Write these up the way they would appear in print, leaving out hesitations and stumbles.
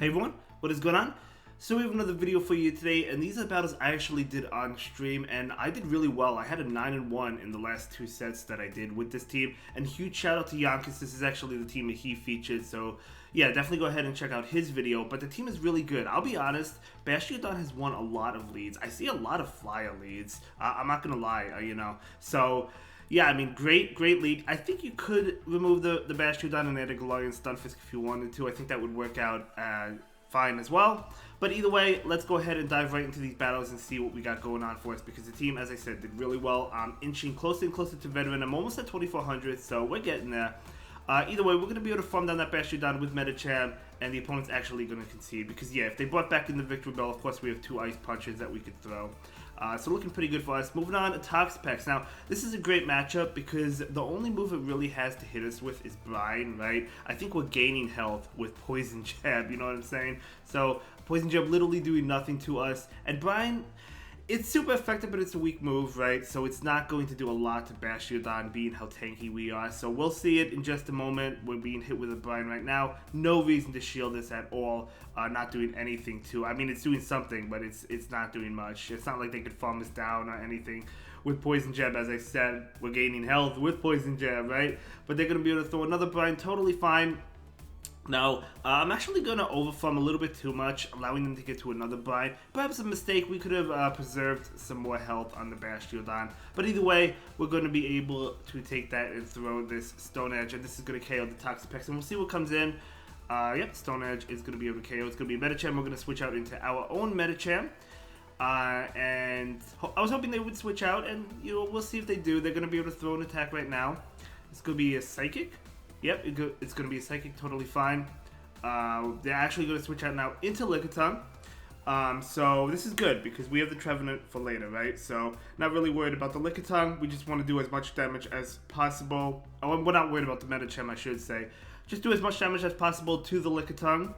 Hey everyone, what is going on? So we have another video for you today, and these are battles I actually did on stream, and I did really well. I had a 9-1 in the last two sets that I did with this team, and huge shout out to Yonkis. This is actually the team that he featured, so yeah, definitely go ahead and check out his video, but the team is really good. I'll be honest, Bastion has won a lot of leads. I see a lot of flyer leads. I'm not gonna lie, so yeah, I mean, great lead. I think you could remove the Bastion and add a Galarian Stunfisk if you wanted to. I think that would work out fine as well. But either way, let's go ahead and dive right into these battles and see what we got going on for us, because the team, as I said, did really well. I'm inching closer and closer to veteran. I'm almost at 2400, so we're getting there. Either way, we're going to be able to farm down that Bastion with Medicham, and the opponent's actually going to concede. Because, yeah, if they brought back in the Victory Bell, of course, we have two Ice Punches that we could throw. So looking pretty good for us. Moving on, Toxapex. Now, this is a great matchup because the only move it really has to hit us with is Brine, right? I think we're gaining health with Poison Jab, you know what I'm saying? So, Poison Jab literally doing nothing to us. And Brine, it's super effective, but it's a weak move, right? So it's not going to do a lot to Bastion, being how tanky we are. So we'll see it in just a moment. We're being hit with a Brine right now. No reason to shield this at all. Not doing anything to. I mean, it's doing something, but it's not doing much. It's not like they could farm us down or anything. With Poison Jab, as I said, we're gaining health with Poison Jab, right? But they're going to be able to throw another Brine, totally fine. Now, I'm actually going to overfarm a little bit too much, allowing them to get to another Brine. Perhaps a mistake. We could have preserved some more health on the Bastion. But either way, we're going to be able to take that and throw this Stone Edge. And this is going to KO the Toxapex. And we'll see what comes in. Yep, Stone Edge is going to be able to KO. It's going to be Medicham. We're going to switch out into our own Medicham. And I was hoping they would switch out. And, we'll see if they do. They're going to be able to throw an attack right now. It's going to be a Psychic. Yep, it's going to be a Psychic, totally fine. They're actually going to switch out now into Lickitung. So this is good because we have the Trevenant for later, right? So not really worried about the Lickitung. We just want to do as much damage as possible. Oh, we're not worried about the Medicham, I should say. Just do as much damage as possible to the Lickitung.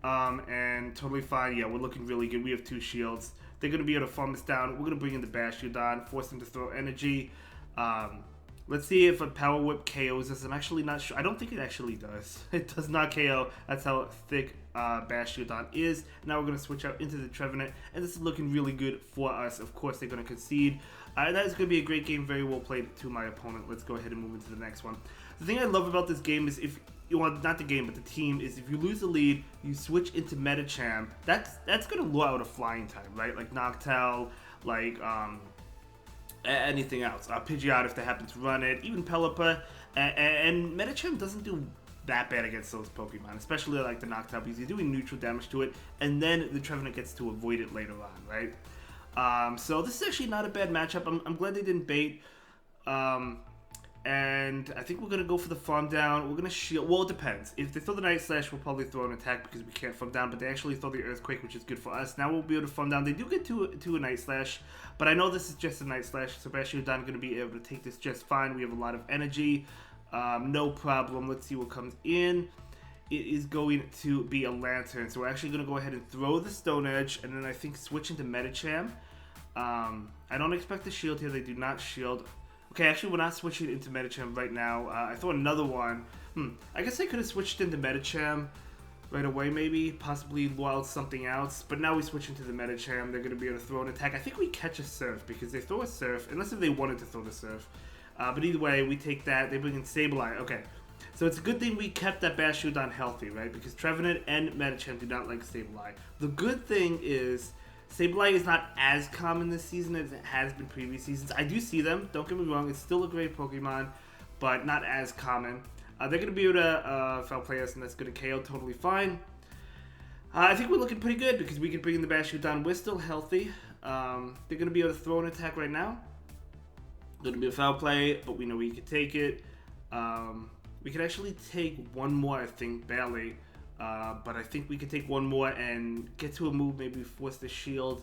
And totally fine. Yeah, we're looking really good. We have two shields. They're going to be able to farm us down. We're going to bring in the Bastion, force them to throw energy. Let's see if a Power Whip KOs us. I'm actually not sure. I don't think it actually does. It does not KO. That's how thick Bastion is. Now we're going to switch out into the Trevenant, and this is looking really good for us. Of course, they're going to concede. That is going to be a great game. Very well played to my opponent. Let's go ahead and move into the next one. The thing I love about this game is not the game, but the team, is if you lose the lead, you switch into Medicham. That's going to lure out a flying type, right? Like Noctowl, like anything else. Pidgeot if they happen to run it, even Pelipper, and Medicham doesn't do that bad against those Pokemon, especially like the Noctowl, because you're doing neutral damage to it, and then the Trevenant gets to avoid it later on, right? So this is actually not a bad matchup. I'm glad they didn't bait. And I think we're going to go for the farm down. We're going to shield. Well, it depends. If they throw the Night Slash, we'll probably throw an attack because we can't farm down. But they actually throw the Earthquake, which is good for us. Now we'll be able to farm down. They do get to a Night Slash. But I know this is just a Night Slash. So Bastion going to be able to take this just fine. We have a lot of energy. No problem. Let's see what comes in. It is going to be a Lantern. So we're actually going to go ahead and throw the Stone Edge. And then I think switch into Medicham. I don't expect the shield here. They do not shield. Okay, actually, we're not switching into Medicham right now. I thought another one. I guess I could have switched into Medicham right away, maybe. Possibly wild something else. But now we switch into the Medicham. They're going to be able to throw an attack. I think we catch a Surf because they throw a Surf. Unless if they wanted to throw the Surf. But either way, we take that. They bring in Sableye. Okay. So it's a good thing we kept that Bastion healthy, right? Because Trevenant and Medicham do not like Sableye. The good thing is Sableye is not as common this season as it has been previous seasons. I do see them, don't get me wrong, it's still a great Pokemon, but not as common. They're going to be able to foul play us, and that's going to KO totally fine. I think we're looking pretty good because we can bring in the Bastion down. We're still healthy. They're going to be able to throw an attack right now. Going to be a foul play, but we know we can take it. We can actually take one more, I think, barely. But I think we could take one more and get to a move, maybe force the shield.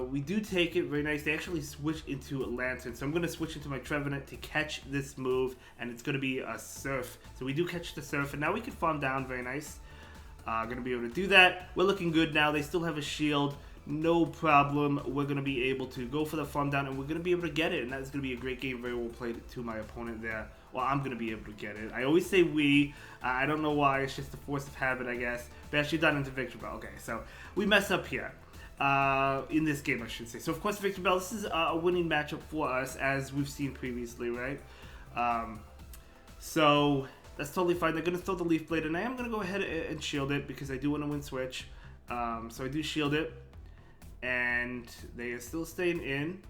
We do take it, very nice. They actually switch into a Lantern, so I'm going to switch into my Trevenant to catch this move, and it's going to be a Surf. So we do catch the Surf, and now we can farm down, very nice. Going to be able to do that. We're looking good now. They still have a shield. No problem. We're going to be able to go for the farm down, and we're going to be able to get it, and that's going to be a great game. Very well played to my opponent there. well, I'm going to be able to get it. I always say we. I don't know why. It's just a force of habit, I guess. Bastion done into Victor Bell. Okay, so we mess up here. In this game, I should say. So, of course, Victor Bell, this is a winning matchup for us, as we've seen previously, right? So, that's totally fine. They're going to throw the Leaf Blade, and I am going to go ahead and shield it, because I do want to win switch. So, I do shield it, and they are still staying in.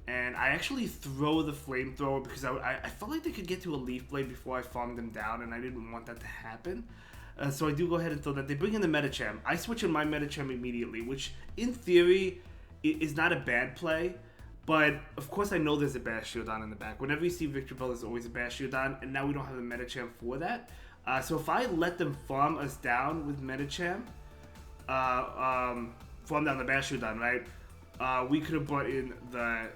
And I actually throw the Flamethrower, because I felt like they could get to a Leaf Blade before I farmed them down, and I didn't want that to happen. So I do go ahead and throw that. They bring in the Medicham. I switch in my Medicham immediately, which in theory is not a bad play. But of course I know there's a Bastiodon in the back. Whenever you see Victor Bell, there's always a Bastiodon, and now we don't have the Medicham for that. So if I let them farm us down with Medicham, farm down the Bastiodon, right? We could have brought in the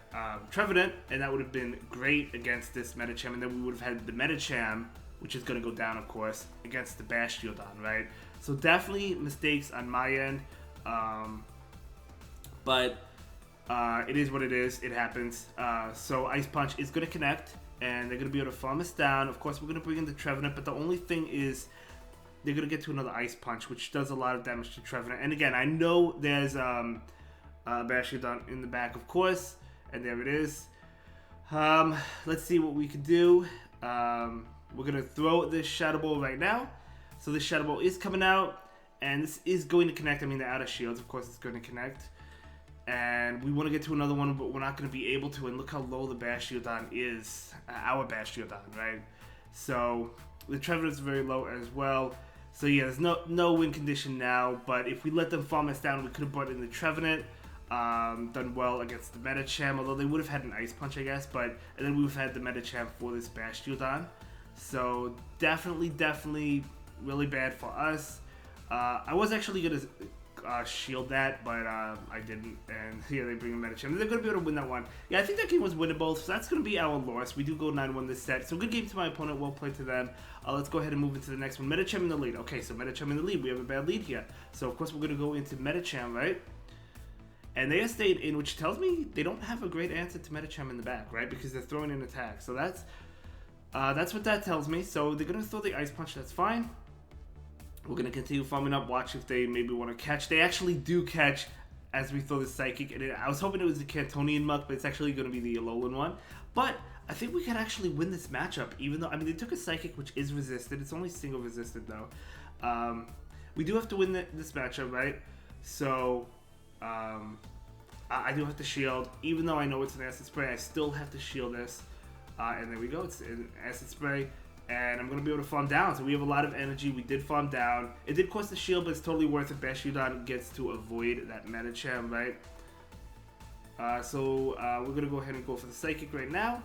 Trevenant, and that would have been great against this Medicham, and then we would have had the Medicham, which is going to go down, of course, against the Bastiodon, right? So definitely mistakes on my end, but it is what it is. It happens. So Ice Punch is going to connect, and they're going to be able to farm us down. Of course, we're going to bring in the Trevenant, but the only thing is they're going to get to another Ice Punch, which does a lot of damage to Trevenant. And again, I know there's Bastiodon in the back, of course, and there it is. Let's see what we can do. We're going to throw this Shadow Ball right now. So this Shadow Ball is coming out, and this is going to connect. I mean, they're out of shields. Of course, it's going to connect. And we want to get to another one, but we're not going to be able to. And look how low the Bastiodon is. Our Bastiodon, right? So the Trevenant is very low as well. So yeah, there's no win condition now. But if we let them farm us down, we could have brought in the Trevenant. Done well against the Medicham, although they would have had an Ice Punch, I guess. And then we would have had the Medicham for this Bastiodon. So definitely really bad for us. I was actually going to shield that, but I didn't. And here they bring a Medicham. They're going to be able to win that one. Yeah, I think that game was winnable, so that's going to be our loss. We do go 9-1 this set. So good game to my opponent. Well played to them. Let's go ahead and move into the next one. Medicham in the lead. Okay, so Medicham in the lead. We have a bad lead here. So of course we're going to go into Medicham, right? And they are stayed in, which tells me they don't have a great answer to Medicham in the back, right? Because they're throwing in attack. So that's what that tells me. So they're going to throw the Ice Punch. That's fine. We're going to continue farming up. Watch if they maybe want to catch. They actually do catch as we throw the Psychic. And I was hoping it was the Cantonian Muck, but it's actually going to be the Alolan one. But I think we can actually win this matchup, even though, I mean, they took a Psychic, which is resisted. It's only single resisted, though. We do have to win this matchup, right? So I do have to shield. Even though I know it's an Acid Spray, I still have to shield this. And there we go. It's an Acid Spray. And I'm going to be able to farm down. So we have a lot of energy. We did farm down. It did cost the shield, but it's totally worth it. Bastiodon gets to avoid that Medicham, right? So we're going to go ahead and go for the Psychic right now.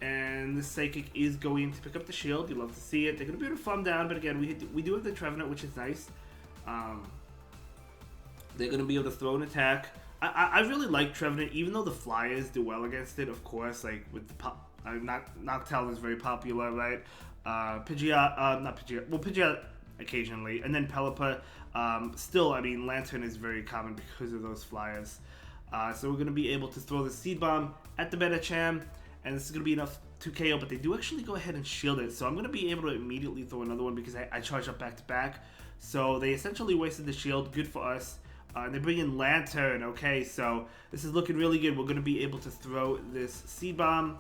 And the Psychic is going to pick up the shield. You love to see it. They're going to be able to farm down. But again, we do have the Trevenant, which is nice. They're going to be able to throw an attack. I really like Trevenant, even though the Flyers do well against it, of course. Like with the Noctowl is very popular, right? Pidgeot, not Pidgeot. Well, Pidgeot occasionally, and then Pelipper. Still, I mean, Lantern is very common because of those Flyers. So we're going to be able to throw the Seed Bomb at the Medicham, and this is going to be enough to KO. But they do actually go ahead and shield it, so I'm going to be able to immediately throw another one because I charge up back to back. So they essentially wasted the shield. Good for us. They bring in Lantern. Okay, so this is looking really good. We're going to be able to throw this Seed Bomb,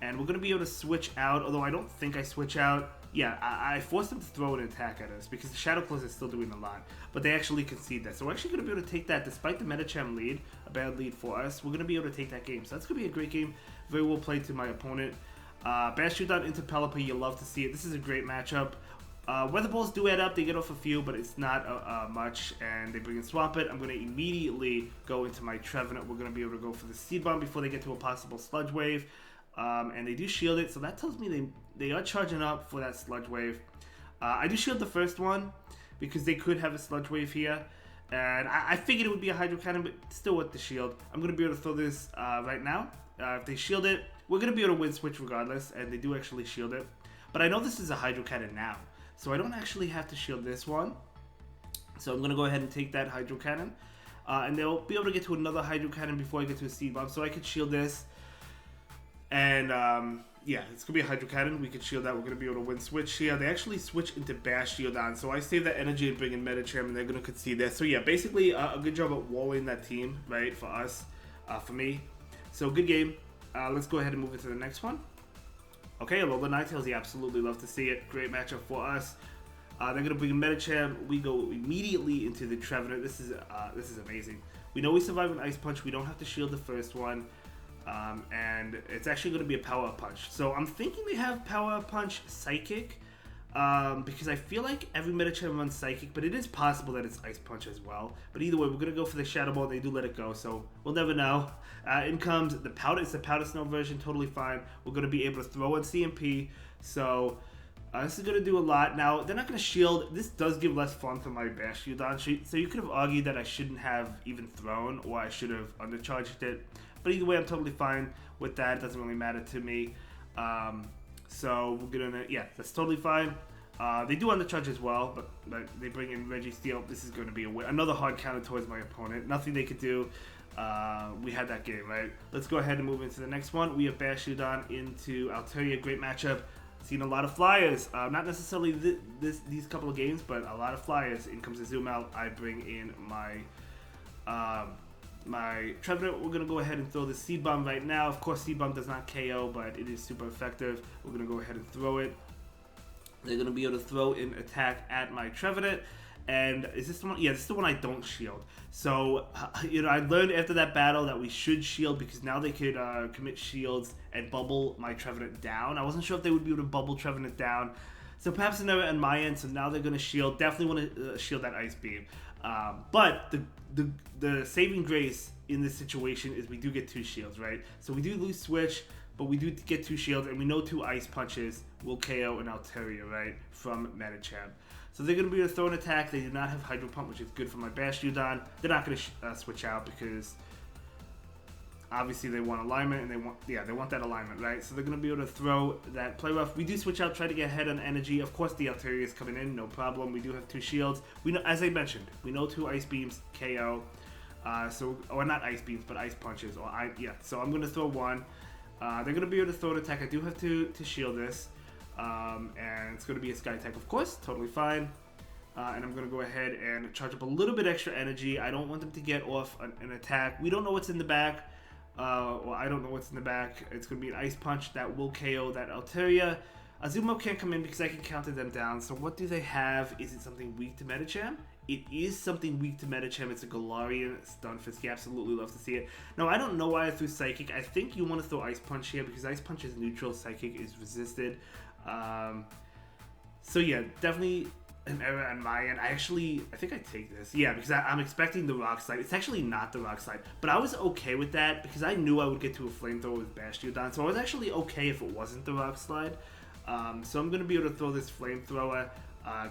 and we're going to be able to switch out, although I don't think I switch out. Yeah, I forced them to throw an attack at us because the Shadow Claws is still doing a lot, but they actually concede that. So we're actually going to be able to take that despite the Medicham lead, a bad lead for us. We're going to be able to take that game. So that's going to be a great game. Very well played to my opponent. Bastiodon into Pelipper, you love to see it. This is a great matchup. Weather Balls do add up. They get off a few, but it's not much, and they bring in Swampert. I'm going to immediately go into my Trevenant. We're going to be able to go for the Seed Bomb before they get to a possible Sludge Wave. And they do shield it, so that tells me they are charging up for that Sludge Wave. I do shield the first one because they could have a Sludge Wave here, and I figured it would be a Hydro Cannon, but still with the shield. I'm going to be able to throw this right now. If they shield it, we're going to be able to win switch regardless, and they do actually shield it. But I know this is a Hydro Cannon now, so I don't actually have to shield this one. So I'm going to go ahead and take that Hydro Cannon, and they'll be able to get to another Hydro Cannon before I get to a Seed Bomb, so I could shield this. And yeah, it's going to be a Hydro Cannon. We can shield that. We're going to be able to win switch here. They actually switch into Bash Shieldon. So I save that energy and bring in Metacham, and they're going to concede that. So yeah, basically a good job at walling that team, right, for us, for me. So good game. Let's go ahead and move into the next one. Okay, Alola Ninetales, you absolutely love to see it. Great matchup for us. They're going to bring in Metacham. We go immediately into the Trevenant. This is amazing. We know we survive an Ice Punch. We don't have to shield the first one. And it's actually going to be a Power Punch. So I'm thinking they have Power Punch Psychic, because I feel like every Metacham runs Psychic, but it is possible that it's Ice Punch as well. But either way, we're going to go for the Shadow Ball. They do let it go, so we'll never know. In comes the Powder. It's the Powder Snow version, totally fine. We're going to be able to throw in CMP, so this is going to do a lot. Now, they're not going to shield. This does give less fun to my Bash Shieldon, so you could have argued that I shouldn't have even thrown, or I should have undercharged it. But either way, I'm totally fine with that. It doesn't really matter to me. So we're gonna, yeah, that's totally fine. They do undercharge as well, but they bring in Registeel. This is going to be another hard counter towards my opponent. Nothing they could do. We had that game, right? Let's go ahead and move into the next one. We have Bash Shieldon into Altaria. Great matchup. Seen a lot of flyers. Not necessarily these couple of games, but a lot of flyers. In comes the Zoom Out. I bring in my Trevenant. We're going to go ahead and throw the Seed Bomb right now. Of course, Seed Bomb does not KO, but it is super effective. We're going to go ahead and throw it. They're going to be able to throw in attack at my Trevenant. And is this the one? Yeah, this is the one I don't shield. So, I learned after that battle that we should shield, because now they could commit shields and bubble my Trevenant down. I wasn't sure if they would be able to bubble Trevenant down. So perhaps an error on my end, so now they're going to shield. Definitely want to shield that Ice Beam. But the saving grace in this situation is we do get 2 shields, right? So we do lose switch, but we do get 2 shields, and we know 2 Ice Punches will KO an Altaria, right, from Metacham. So they're going to be able to throw an attack. They do not have Hydro Pump, which is good for my Bash Shieldon. They're not going to switch out because obviously they want alignment, and they want that alignment, right? So they're going to be able to throw that Play Rough. We do switch out, try to get ahead on energy. Of course, the Altaria is coming in, no problem. We do have 2 shields. We know, as I mentioned, we know 2 Ice Beams KO. Or not Ice Beams, but Ice Punches. So I'm going to throw 1. They're going to be able to throw an attack. I do have to shield this. And it's going to be a Sky Attack, of course, totally fine. And I'm going to go ahead and charge up a little bit extra energy. I don't want them to get off an attack. We don't know what's in the back. Well, I don't know what's in the back. It's going to be an Ice Punch that will KO that Altaria. Azumo can't come in because I can counter them down. So what do they have? Is it something weak to Metacham? It is something weak to Metacham. It's a Galarian Stunfisk. You absolutely love to see it. Now, I don't know why I threw Psychic. I think you want to throw Ice Punch here because Ice Punch is neutral. Psychic is resisted. So yeah, definitely an error on my end. I think I take this. Yeah, because I'm expecting the Rock Slide. It's actually not the Rock Slide. But I was okay with that because I knew I would get to a Flamethrower with Bash Shieldon. So I was actually okay if it wasn't the Rock Slide. So I'm going to be able to throw this Flamethrower,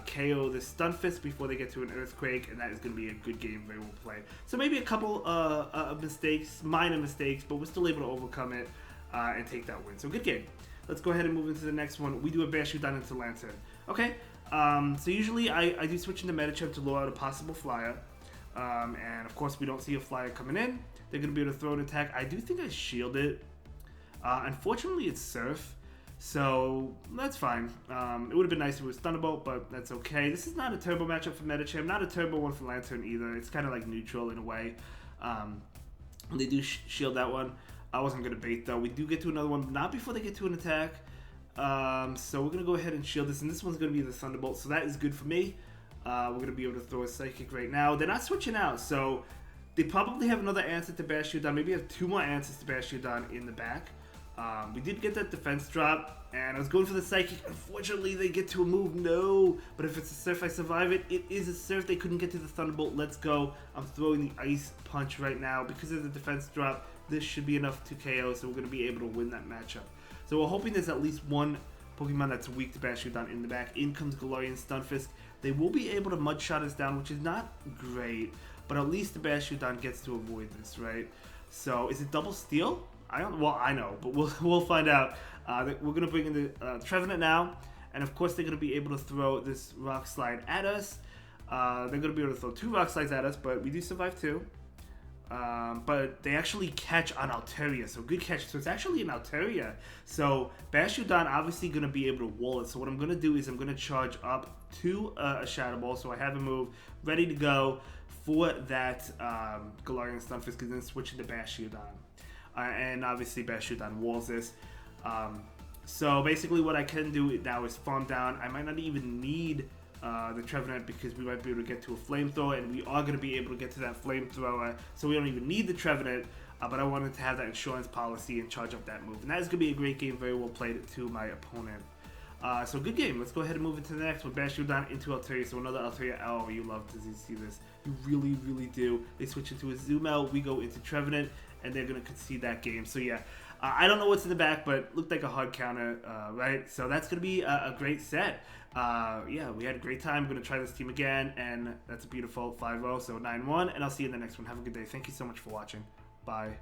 KO this Stunfisk before they get to an Earthquake, and that is going to be a good game, very well played. So maybe a couple of mistakes, minor mistakes, but we're still able to overcome it and take that win. So good game. Let's go ahead and move into the next one. We do a Bash Shieldon into Lantern. Okay, so usually I do switch into Metacham to lure out a possible Flyer. And of course we don't see a Flyer coming in. They're going to be able to throw an attack. I do think I shield it. Unfortunately it's Surf, so that's fine. It would have been nice if it was Thunderbolt, but that's okay. This is not a turbo matchup for Metacham, not a turbo one for Lantern either. It's kind of like neutral in a way. They do shield that one. I wasn't going to bait though. We do get to another one, but not before they get to an attack. So we're going to go ahead and shield this, and this one's going to be the Thunderbolt, so that is good for me. We're going to be able to throw a Psychic right now. They're not switching out, so they probably have another answer to Bash Shieldon. Maybe have 2 more answers to Bash Shieldon in the back. We did get that defense drop, and I was going for the Psychic. Unfortunately, they get to a move. No, but if it's a Surf, I survive it. It is a Surf. They couldn't get to the Thunderbolt. Let's go. I'm throwing the Ice Punch right now. Because of the defense drop, this should be enough to KO, so we're going to be able to win that matchup. So we're hoping there's at least one Pokemon that's weak to Bash Shieldon in the back. In comes Galarian Stunfisk. They will be able to Mud Shot us down, which is not great, but at least the Bash Shieldon gets to avoid this, right? So is it double steal? I don't. Well, I know, but we'll find out. We're gonna bring in the Trevenant now, and of course they're gonna be able to throw this Rock Slide at us. They're gonna be able to throw 2 Rock Slides at us, but we do survive 2. But they actually catch on Altaria, so good catch. So it's actually an Altaria. So Bashudan obviously going to be able to wall it. So what I'm going to do is I'm going to charge up to a Shadow Ball. So I have a move ready to go for that Galarian Stunfisk, and then switch into Bashudan. And obviously Bashudan walls this. So basically what I can do now is farm down. I might not even need the Trevenant because we might be able to get to a Flamethrower, and we are going to be able to get to that Flamethrower, so we don't even need the Trevenant, but I wanted to have that insurance policy and charge up that move. And that is going to be a great game, very well played to my opponent. So good game. Let's go ahead and move into the next one. Bashudan into Altaria. So another Altaria. Oh, you love to see this. You really, really do. They switch into a Zoom out. We go into Trevenant, and they're going to concede that game. So yeah, I don't know what's in the back, but looked like a hard counter, right? So that's going to be a great set. Yeah, we had a great time. I'm going to try this team again, and that's a beautiful 5-0, so 9-1, and I'll see you in the next one. Have a good day. Thank you so much for watching. Bye.